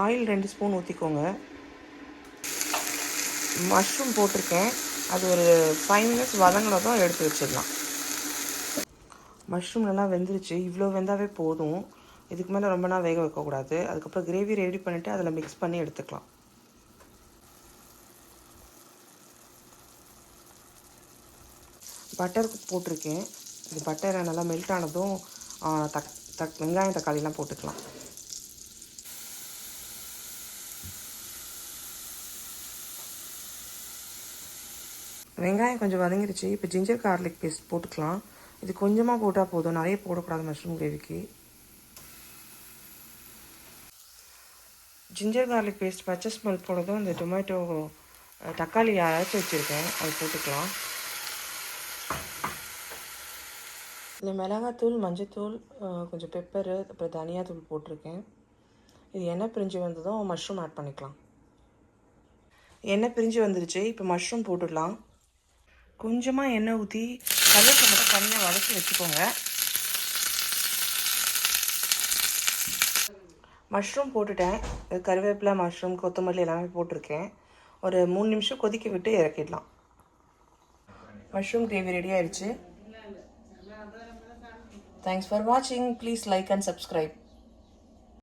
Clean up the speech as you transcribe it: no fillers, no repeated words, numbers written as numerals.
Oil 2 spoon ஊற்றிக்கோங்க. Mushroom போட்டிருக்கேன். அது ஒரு 5 மினிட்ஸ் வதங்கினதும் எடுத்து வச்சிடலாம். மஷ்ரூம் நல்லா வெந்துருச்சு. இவ்வளோ வெந்தாவே போதும். இதுக்கு மேலே ரொம்ப நாள் வேக வைக்கக்கூடாது. அதுக்கப்புறம் கிரேவி ரெடி பண்ணிவிட்டு அதில் மிக்ஸ் பண்ணி எடுத்துக்கலாம். பட்டர் போட்டிருக்கேன். இது பட்டரை நல்லா மெல்ட் ஆனதும் வெங்காயம் தக்காளிலாம் போட்டுக்கலாம். வெங்காயம் கொஞ்சம் வதங்கிடுச்சு. இப்போ ஜிஞ்சர் கார்லிக் பேஸ்ட் போட்டுக்கலாம். இது கொஞ்சமாக போட்டால் போதும், நிறைய போடக்கூடாது மஷ்ரூம் கிரேவிக்கு. ஜிஞ்சர் கார்லிக் பேஸ்ட் பச்சை ஸ்மெல் போனதும் இந்த டொமேட்டோ தக்காளி அரைச்சி வச்சுருக்கேன், அது போட்டுக்கலாம். இதில் மிளகாத்தூள், மஞ்சத்தூள், கொஞ்சம் பெப்பரு, அப்புறம் தனியாத்தூள் போட்டிருக்கேன். இது எண்ணெய் பிரிஞ்சு வந்ததும் மஷ்ரூம் ஆட் பண்ணிக்கலாம். எண்ணெய் பிரிஞ்சு வந்துருச்சு. இப்போ மஷ்ரூம் போட்டுடலாம். கொஞ்சமாக எண்ணெய் ஊற்றி கருவேப்பிலை மட்டும் தனியாக வதக்கி வச்சுக்கோங்க. மஷ்ரூம் போட்டுட்டேன். கருவேப்பிலை, மஷ்ரூம், கொத்தமல்லி எல்லாமே போட்டிருக்கேன். ஒரு 3 நிமிஷம் கொதிக்க விட்டு இறக்கிடலாம். மஷ்ரூம் கிரேவி ரெடி ஆயிடுச்சு. தேங்க்ஸ் ஃபார் வாட்சிங். Please like and subscribe.